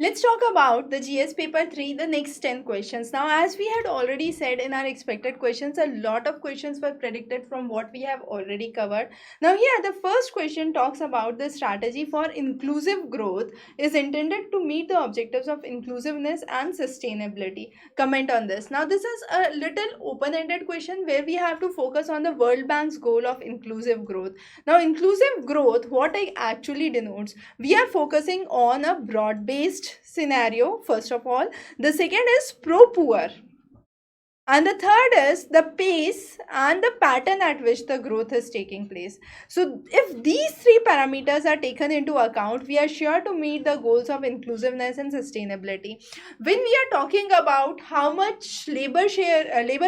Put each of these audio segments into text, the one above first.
Let's talk about the GS paper 3, the next 10 questions. Now, as we had already said in our expected questions, a lot of questions were predicted from what we have already covered. Now, here the first question talks about the strategy for inclusive growth is intended to meet the objectives of inclusiveness and sustainability. Comment on this. Now, this is a little open-ended question where we have to focus on the World Bank's goal of inclusive growth. Now, inclusive growth, what it actually denotes, we are focusing on a broad based scenario first of all. The second is pro poor, and the third is the pace and the pattern at which the growth is taking place. So, if these three parameters are taken into account, we are sure to meet the goals of inclusiveness and sustainability. When we are talking about how much labor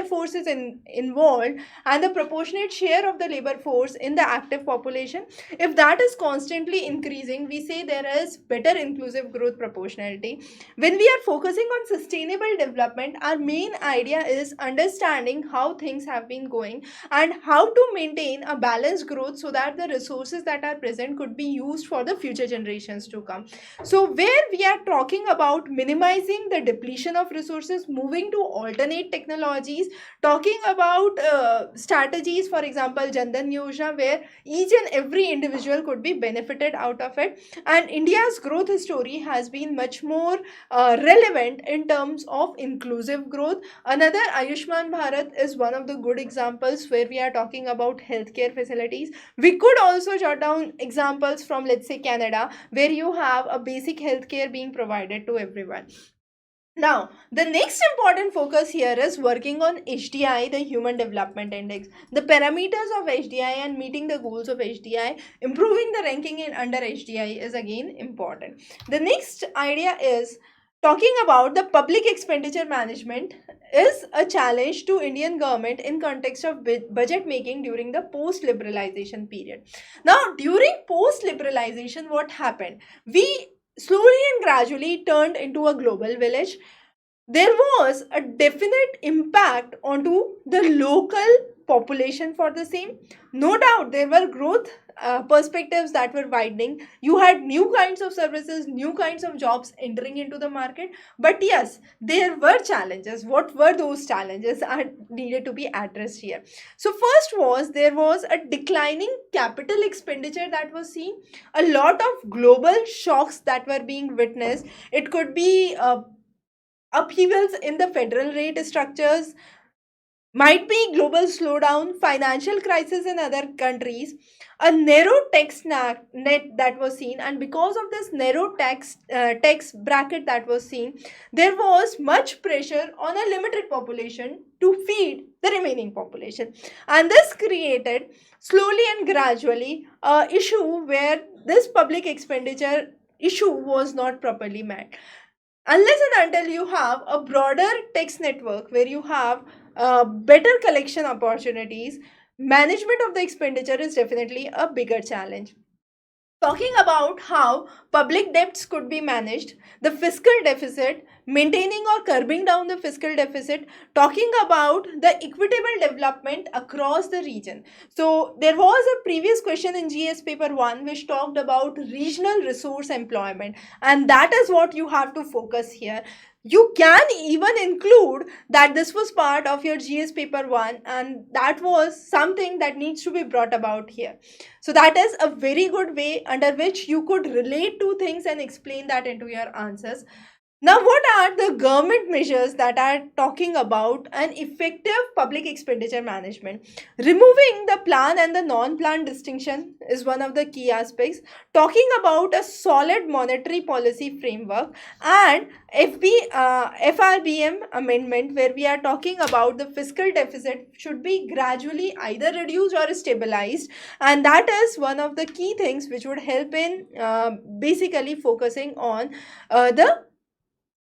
force is involved and the proportionate share of the labor force in the active population, if that is constantly increasing, we say there is better inclusive growth proportionality. When we are focusing on sustainable development, our main idea is understanding how things have been going and how to maintain a balanced growth so that the resources that are present could be used for the future generations to come. So, where we are talking about minimizing the depletion of resources, moving to alternate technologies, talking about strategies, for example, Jandan Yojana, where each and every individual could be benefited out of it. And India's growth story has been much more relevant in terms of inclusive growth. Another, Ayushman Bharat is one of the good examples where we are talking about healthcare facilities. We could also jot down examples from, let's say, Canada, where you have a basic healthcare being provided to everyone. Now, the next important focus here is working on HDI, the Human Development Index. The parameters of HDI and meeting the goals of HDI, improving the ranking in under HDI is again important. The next idea is talking about the public expenditure management is a challenge to Indian government in context of budget making during the post-liberalization period. Now, during post-liberalization, what happened? We slowly and gradually turned into a global village. There was a definite impact onto the local population for the same. No doubt there were growth perspectives that were widening. You had new kinds of services, new kinds of jobs entering into the market. But yes, there were challenges. What were those challenges are needed to be addressed here? So first was there was a declining capital expenditure that was seen. A lot of global shocks that were being witnessed. It could be upheavals in the federal rate structures, might be global slowdown, financial crisis in other countries, a narrow net that was seen, and because of this narrow tax bracket that was seen, there was much pressure on a limited population to feed the remaining population, and this created slowly and gradually a issue where this public expenditure issue was not properly met. Unless and until you have a broader tax network where you have better collection opportunities, management of the expenditure is definitely a bigger challenge. Talking about how public debts could be managed, the fiscal deficit, maintaining or curbing down the fiscal deficit, talking about the equitable development across the region. So, there was a previous question in GS paper 1 which talked about regional resource employment, and that is what you have to focus here. You can even include that this was part of your GS paper 1, and that was something that needs to be brought about here. So that is a very good way under which you could relate to things and explain that into your answers. Now, what are the government measures that are talking about an effective public expenditure management? Removing the plan and the non-plan distinction is one of the key aspects. Talking about a solid monetary policy framework and FRBM amendment, where we are talking about the fiscal deficit should be gradually either reduced or stabilized, and that is one of the key things which would help in basically focusing on the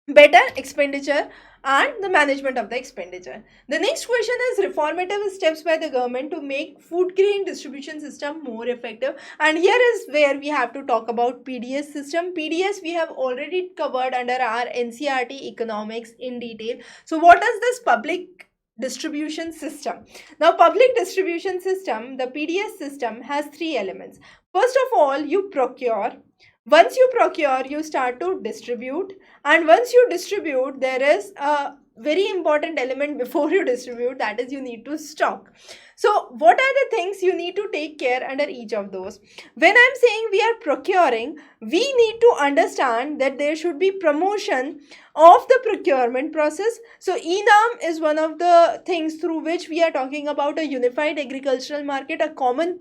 better expenditure and the management of the expenditure. The next question is reformative steps by the government to make food grain distribution system more effective, and here is where we have to talk about PDS system. PDS we have already covered under our NCRT economics in detail. So what is this public distribution system? Now, public distribution system, the PDS system, has three elements. First of all, you procure, Once you procure, you start to distribute, and once you distribute, there is a very important element before you distribute, that is you need to stock. So what are the things you need to take care under each of those? When I'm saying we are procuring, we need to understand that there should be promotion of the procurement process. So enam is one of the things through which we are talking about a unified agricultural market, a common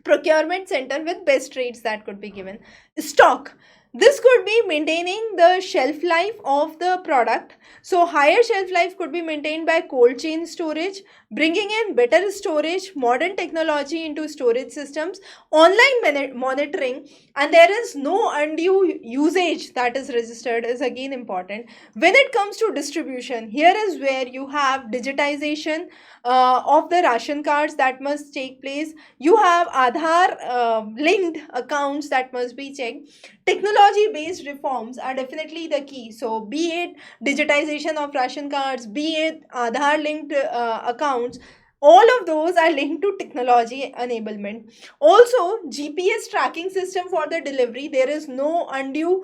procurement center with best rates that could be given. Stock, this could be maintaining the shelf life of the product. So higher shelf life could be maintained by cold chain storage, bringing in better storage, modern technology into storage systems, online monitoring, and there is no undue usage that is registered is again important. When it comes to distribution, here is where you have digitization of the ration cards that must take place. You have Aadhaar linked accounts that must be checked. Technology based reforms are definitely the key. So, be it digitization of ration cards, be it Aadhaar linked accounts, all of those are linked to technology enablement. Also, GPS tracking system for the delivery. There is no undue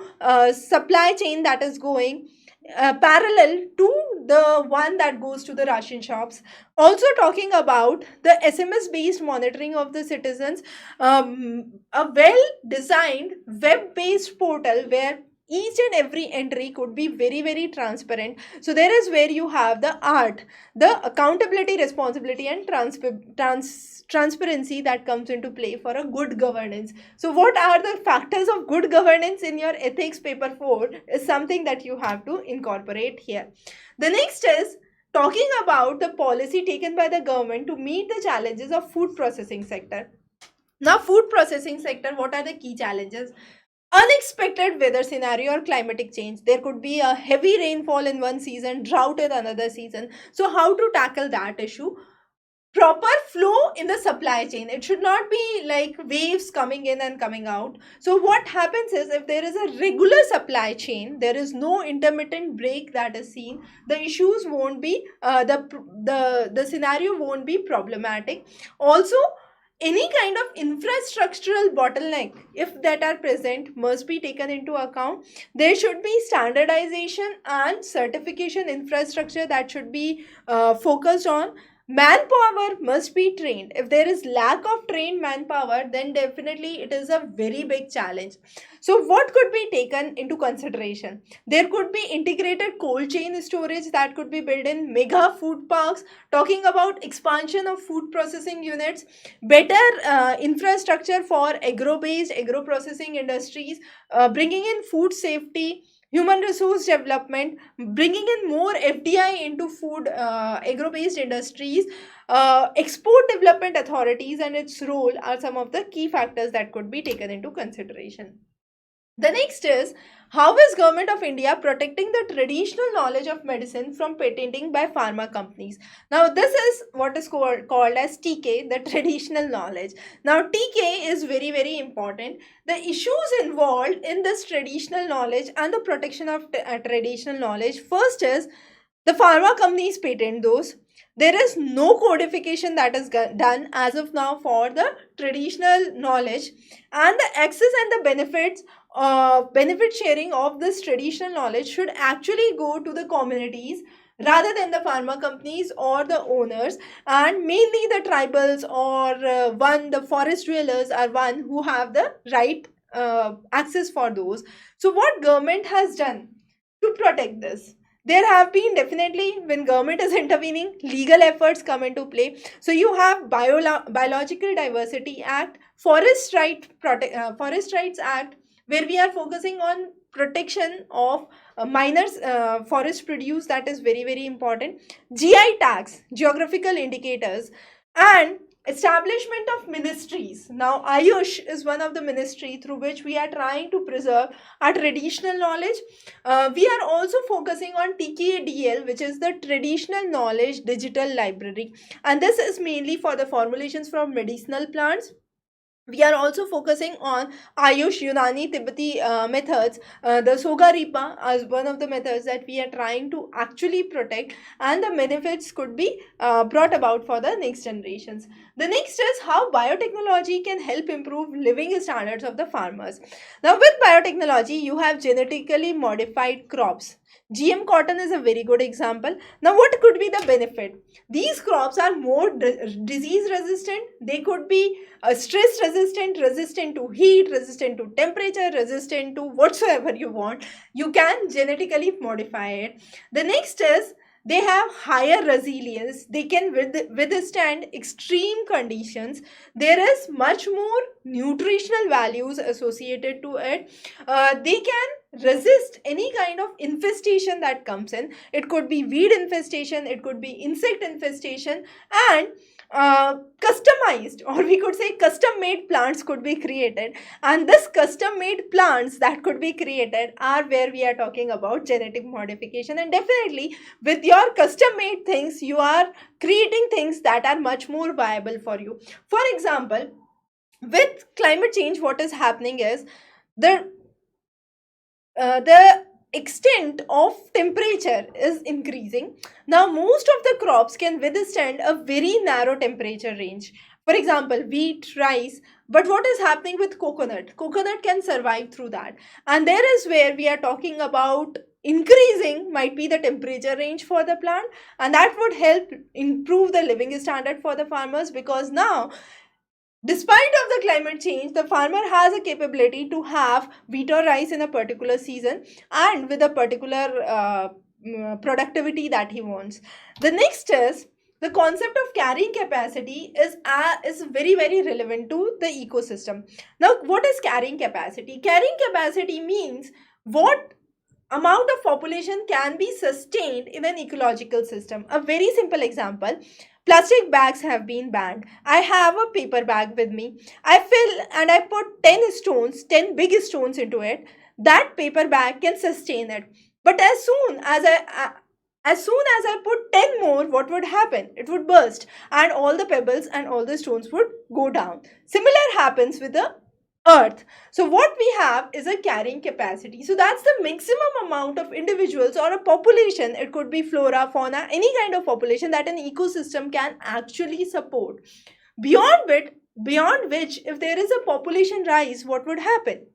supply chain that is going parallel to the one that goes to the ration shops. Also talking about the SMS based monitoring of the citizens, a well designed web based portal where each and every entry could be very very transparent. So there is where you have the art, the accountability, responsibility, and transparency that comes into play for a good governance. So what are the factors of good governance in your ethics paper 4 is something that you have to incorporate here. The next is talking about the policy taken by the government to meet the challenges of food processing sector. Now, food processing sector, what are the key challenges? Unexpected weather scenario or climatic change. There could be a heavy rainfall in one season, drought in another season. So how to tackle that issue? Proper flow in the supply chain. It should not be like waves coming in and coming out. So what happens is, if there is a regular supply chain, there is no intermittent break that is seen, the issues won't be the scenario won't be problematic. Also, any kind of infrastructural bottleneck, if that are present, must be taken into account. There should be standardization and certification infrastructure that should be focused on. Manpower must be trained. If there is lack of trained manpower, then definitely it is a very big challenge. So what could be taken into consideration? There could be integrated cold chain storage that could be built in mega food parks, talking about expansion of food processing units, better infrastructure for agro processing industries, bringing in food safety, human resource development, bringing in more FDI into food agro-based industries, export development authorities and its role are some of the key factors that could be taken into consideration. The next is, how is Government of India protecting the traditional knowledge of medicine from patenting by pharma companies? Now this is what is called as TK, the traditional knowledge. Now TK is very very important. The issues involved in this traditional knowledge and the protection of traditional knowledge. First is, the pharma companies patent those. There is no codification that is done as of now for the traditional knowledge, and the access and the benefit sharing of this traditional knowledge should actually go to the communities rather than the pharma companies or the owners, and mainly the tribals or the forest dwellers are one who have the right access for those. So what government has done to protect this? There have been, definitely when government is intervening, legal efforts come into play. So you have biological diversity act, forest rights act, where we are focusing on protection of miners forest produce, that is very very important. GI tags, geographical indicators, and establishment of ministries. Now Ayush is one of the ministry through which we are trying to preserve our traditional knowledge. We are also focusing on TKDL, which is the traditional knowledge digital library, and this is mainly for the formulations from medicinal plants, We are also focusing on Ayush, Unani, Tibbeti methods, the Soga Ripa as one of the methods that we are trying to actually protect, and the benefits could be brought about for the next generations. The next is how biotechnology can help improve living standards of the farmers. Now, with biotechnology, you have genetically modified crops. GM cotton is a very good example. Now, what could be the benefit? These crops are more disease resistant. They could be stress resistant, resistant to heat, resistant to temperature, resistant to whatsoever you want. You can genetically modify it. The next is they have higher resilience. They can withstand extreme conditions. There is much more nutritional values associated to it. They can resist any kind of infestation that comes in. It could be weed infestation, it could be insect infestation, and customized, or we could say custom made plants could be created. And this custom made plants that could be created are where we are talking about genetic modification. And definitely with your custom made things, you are creating things that are much more viable for you. For example, with climate change, what is happening is the the extent of temperature is increasing. Now, most of the crops can withstand a very narrow temperature range. For example, wheat, rice. But what is happening with coconut? Coconut can survive through that. And there is where we are talking about increasing might be the temperature range for the plant, and that would help improve the living standard for the farmers, because now, despite of the climate change, the farmer has a capability to have wheat or rice in a particular season and with a particular productivity that he wants. The next is the concept of carrying capacity is very relevant to the ecosystem. Now, what is carrying capacity? Carrying capacity means what amount of population can be sustained in an ecological system. A very simple example: plastic bags have been banned. I have a paper bag with me. I fill and I put 10 stones, 10 big stones into it. That paper bag can sustain it. But as soon as I put 10 more, what would happen? It would burst, and all the pebbles and all the stones would go down. Similar happens with the earth. So what we have is a carrying capacity. So that's the maximum amount of individuals or a population. It could be flora, fauna, any kind of population that an ecosystem can actually support. Beyond which, if there is a population rise, what would happen?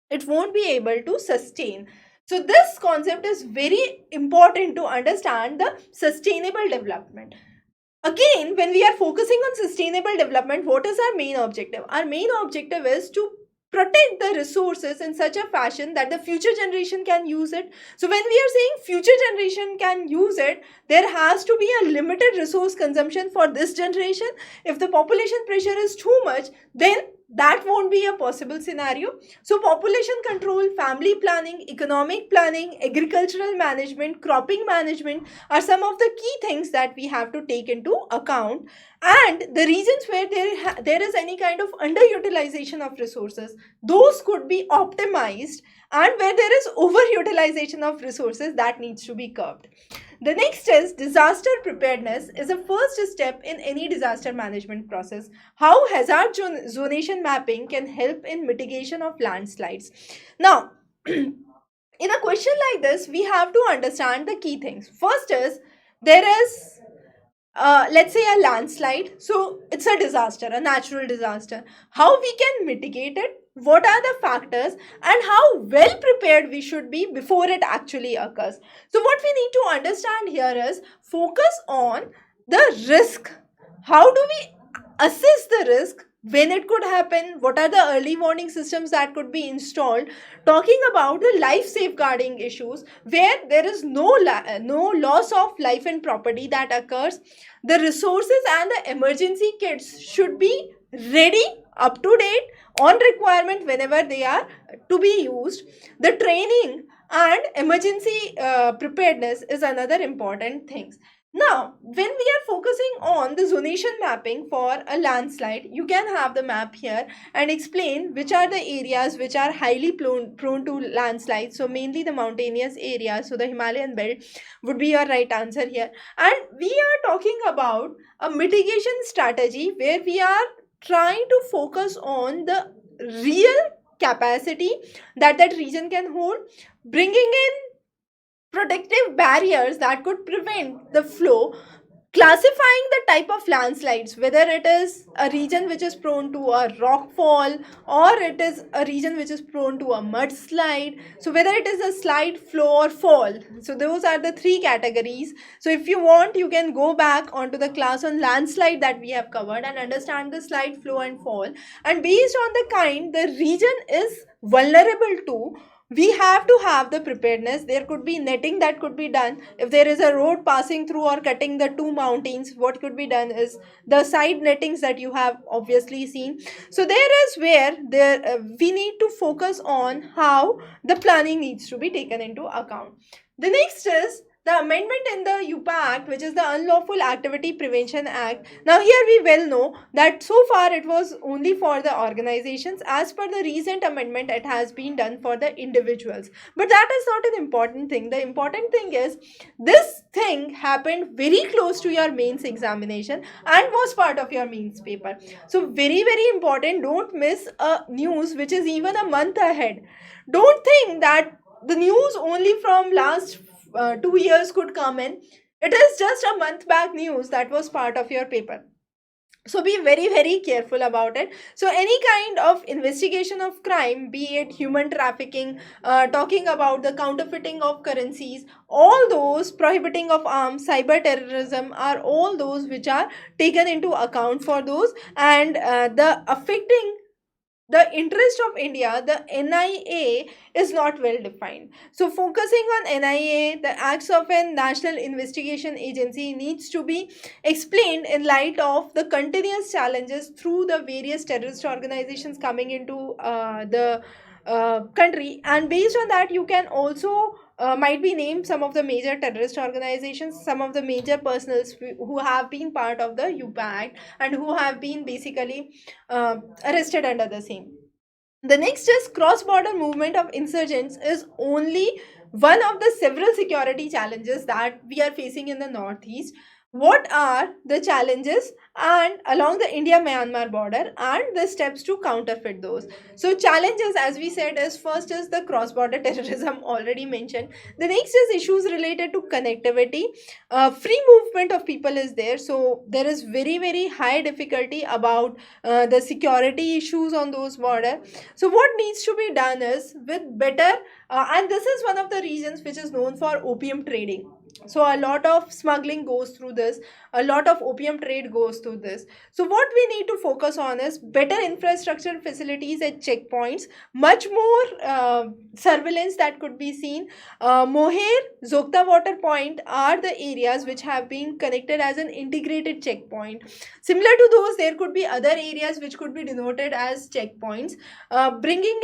It won't be able to sustain. So this concept is very important to understand the sustainable development. Again, when we are focusing on sustainable development, what is our main objective? Our main objective is to protect the resources in such a fashion that the future generation can use it. So when we are saying future generation can use it, there has to be a limited resource consumption for this generation. If the population pressure is too much, then that won't be a possible scenario. So population control, family planning, economic planning, agricultural management, cropping management are some of the key things that we have to take into account. And the regions where there is any kind of underutilization of resources, those could be optimized, and where there is overutilization of resources, that needs to be curbed. The next is disaster preparedness is a first step in any disaster management process. How hazard zonation mapping can help in mitigation of landslides. Now, in a question like this, we have to understand the key things. First is there is let's say a landslide. So it's a disaster, a natural disaster. How we can mitigate it? What are the factors, and how well prepared we should be before it actually occurs? So what we need to understand here is focus on the risk. How do we assess the risk? When it could happen? What are the early warning systems that could be installed? Talking about the life safeguarding issues where there is no loss of life and property that occurs. The resources and the emergency kits should be ready, up to date, on requirement whenever they are to be used. The training and emergency preparedness is another important thing. Now, when we are focusing on the zonation mapping for a landslide, you can have the map here and explain which are the areas which are highly prone to landslides. So mainly the mountainous areas. So the Himalayan belt would be your right answer here. And we are talking about a mitigation strategy where we are trying to focus on the real capacity that that region can hold, bringing in protective barriers that could prevent the flow, classifying the type of landslides, whether it is a region which is prone to a rock fall or it is a region which is prone to a mudslide, so whether it is a slide, flow or fall. So those are the three categories. So if you want, you can go back onto the class on landslide that we have covered and understand the slide, flow and fall, and based on the kind the region is vulnerable to, we have to have the preparedness. There could be netting that could be done. If there is a road passing through or cutting the two mountains, what could be done is the side nettings that you have obviously seen. So there is where we need to focus on how the planning needs to be taken into account. The next is the amendment in the UPA Act, which is the Unlawful Activity Prevention Act. Now here we well know that so far it was only for the organizations. As per the recent amendment, it has been done for the individuals. But that is not an important thing. The important thing is this thing happened very close to your mains examination and was part of your mains paper. So very, very important. Don't miss a news which is even a month ahead. Don't think that the news only from last 2 years could come in. It is just a month back news that was part of your paper. So be very, very careful about it. So any kind of investigation of crime, be it human trafficking, talking about the counterfeiting of currencies, all those, prohibiting of arms, cyber terrorism, are all those which are taken into account for those. And the affecting the interest of India, the NIA is not well defined. So, focusing on NIA, the acts of a national investigation agency needs to be explained in light of the continuous challenges through the various terrorist organizations coming into the country, and based on that, you can also might be named some of the major terrorist organizations, some of the major personals who have been part of the UPA Act and who have been basically arrested under the same. The next is cross-border movement of insurgents is only one of the several security challenges that we are facing in the northeast. What are the challenges and along the India-Myanmar border and the steps to counterfeit those? So challenges, as we said, is first is the cross-border terrorism already mentioned. The next is issues related to connectivity. Free movement of people is there, so there is very, very high difficulty about the security issues on those border. So what needs to be done is with better and this is one of the regions which is known for opium trading. So a lot of smuggling goes through this, a lot of opium trade goes through this. So what we need to focus on is better infrastructure facilities at checkpoints, much more surveillance that could be seen. Moher, Zokta water point are the areas which have been connected as an integrated checkpoint. Similar to those, there could be other areas which could be denoted as checkpoints. Bringing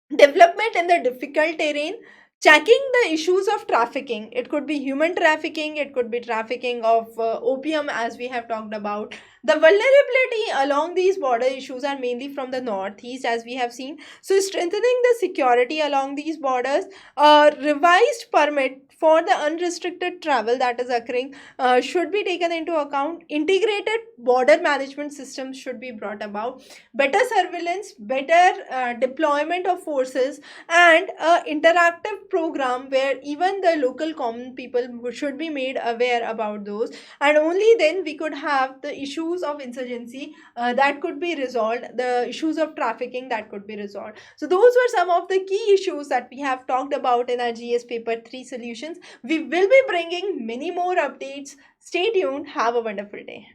in development in the difficult terrain, checking the issues of trafficking. It could be human trafficking, it could be trafficking of opium, as we have talked about. The vulnerability along these border issues are mainly from the northeast, as we have seen. So strengthening the security along these borders, revised permit for the unrestricted travel that is occurring should be taken into account. Integrated border management systems should be brought about. Better surveillance, better deployment of forces, and a interactive program where even the local common people should be made aware about those, and only then we could have the issues of insurgency that could be resolved, the issues of trafficking that could be resolved. So those were some of the key issues that we have talked about in our GS paper 3 solutions. We will be bringing many more updates. Stay tuned. Have a wonderful day.